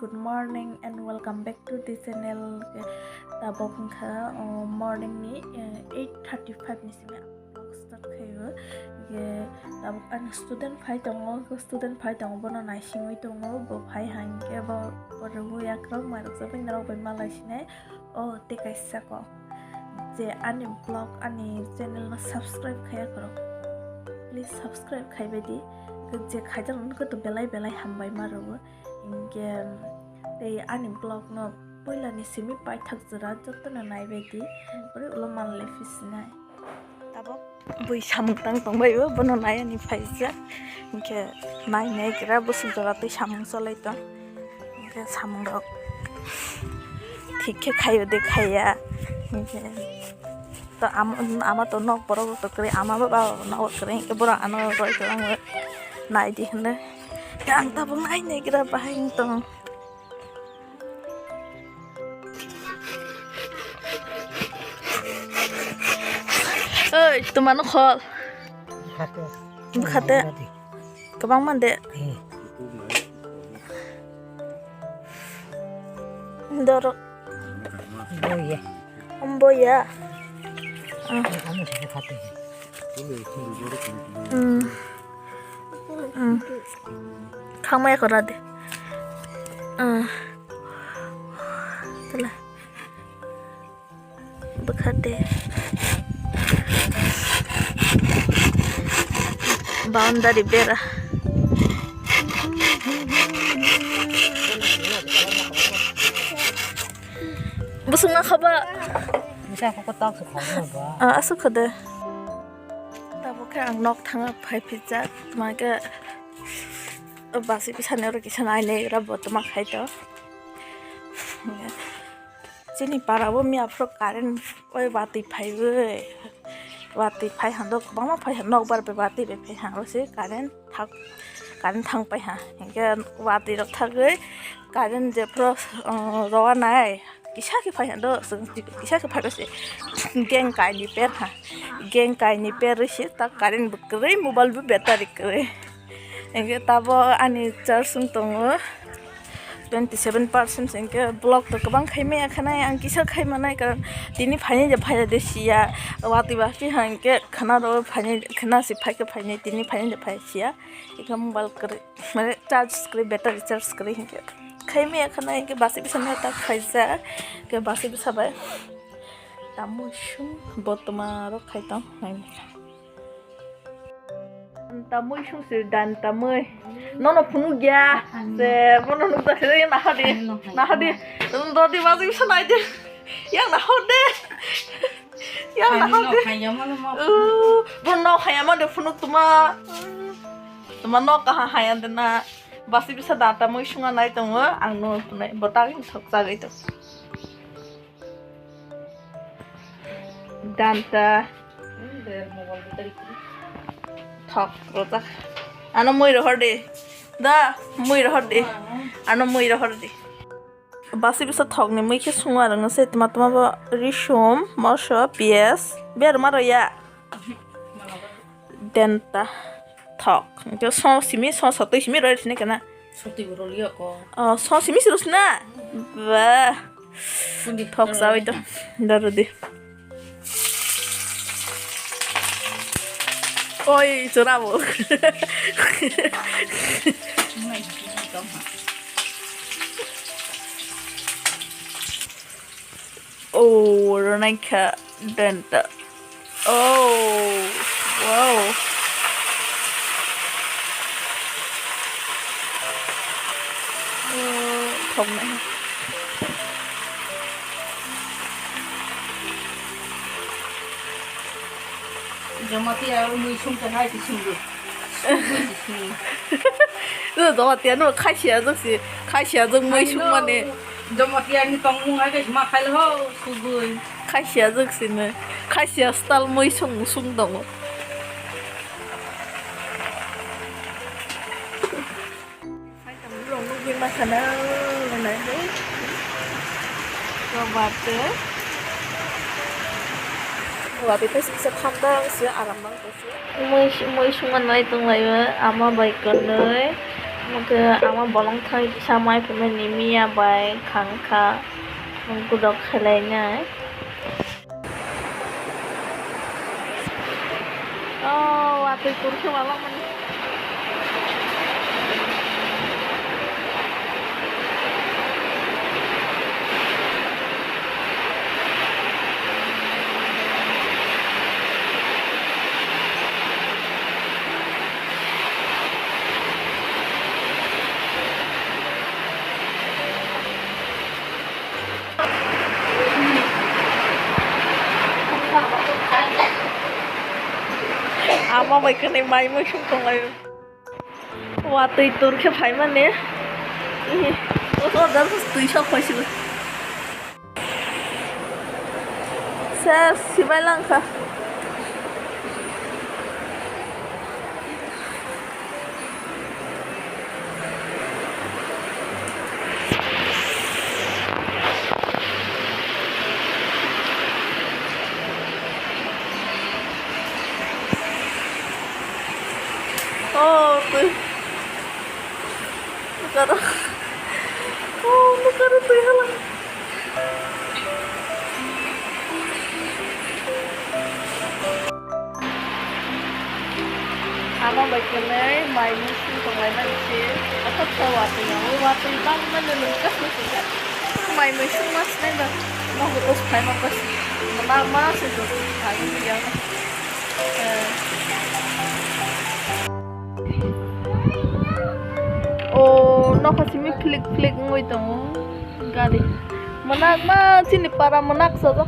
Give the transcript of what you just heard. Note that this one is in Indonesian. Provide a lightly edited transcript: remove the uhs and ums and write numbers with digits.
good morning and welcome back to the channel. Tabok kha morning ni 8:35 ni sime vlog start khayo. Tabok an student phai tongo bono nai singwi tongo bo phai hangke bo Kwrwi yakrok marok saping narok bai malaisine o te kaisa ko je ani vlog ani channel na subscribe khaya karo. Please subscribe khaibedi je khajang ko to belai hambai marobo inge te ani blog no poila ni simi pai thak jara jotto na naibedi pore ulo manle fisnai tabo bui samung tang tongbai bo bono nai ani phaija inge nai nei gra busu jara te samung solai to inge samung rok thikke khayo de khaya inge to ama to nok borok to kre ama ba nok kre ke bora ano roi to ang nai di hne yang ta bung nai nei gra bahing tong ơi tụi nó khol khát đấy các bác mình đấy đó rồi ông bôi à không ai có ra đấy tức là bực khát đấy boundary bera busung na khaba bisa ko tak su khong ba asu khade tabo kha ang nok thanga phai pizza tuma ga basi pisane ro kisanai le ra bo tuma khai to chini para bo mi afro karen oi bati phai we Watwi phai hang dok bang ma phai hang nok bar pe Watwi be phai hang ro se karen thang pai ha ke Watwi rok thagoi karen je pro ro nai kisa ki phai hang do kisa ki phai se geng kai ni per ha geng kai ni per se ta karen bukre mobile bu battery kre enge tabo ani charge sung tongo 27% sengke blog to kabang khaime khana ang kisa khaima nai karon tini phaine je phaja desia Watwi ba ki hangke khana ro phaine khana si phaike phaine tini phaine je phaisia ekam mobile kre mane charge kre battery charge kre hingke khaime khana ke basi bisana ta khaisa ke basi bisabai tamushum botma ro khaita nai tamuy sung sir dan tamuy nono phunu gya se bono nu ta khere na hadi do di bazi sanai de yang na hode yang na hode bono khayama de phunu tuma no ka hayan de na basi bisa da tamuy sunga nai tongo ang no nai botang thok sa gai to danta Thok rotak ano moi ro horde da moi ro horde ano moi ro horde basi bisa thok ne moi ke sunga rang se tma ba rishom masha ps ber maro ya denta thok ke so simi so satoi simi ro sine kana soti ro liya ko so simi sirus na ba thok sawi to darudi Oi, bravo. Oh, Ronica Denta. Oh, wow. Không này. Jamati ai mui sung ta hai ti sung du这多少点了？开起来就是开起来就没什么呢， Jamati ai ni tong mung ai ke ma khai lo su bui 开起来就是呢，开起来 style 没松动哦。还怎么弄路边嘛？可能来的，我把这。Watwi ta siksa thamda se aram bang ko se moi sungan nai tung lai ama bai kon noi Maka ama bolong thai samai pemeni Miya bai khangkha gudok khelainya. Oh, Watwi kursi malam man. Ama bai kene mai mo sung tong lai. Watwi tur khe phai mane. O da tui shop phaisi. Ses sibai langkha. Oh, tuh. Sekarang. Oh, sekarang tuh halang. Ama baiknya main musim pengalaman sih. Aku tahu waktu bang mana lukas musim kan. Main musim mas nih bang. Mau betul supaya makas menang mas itu hari ini yang. Oh, no kasih flik ngoi dong, gari. Menak mah sini para menak sosok.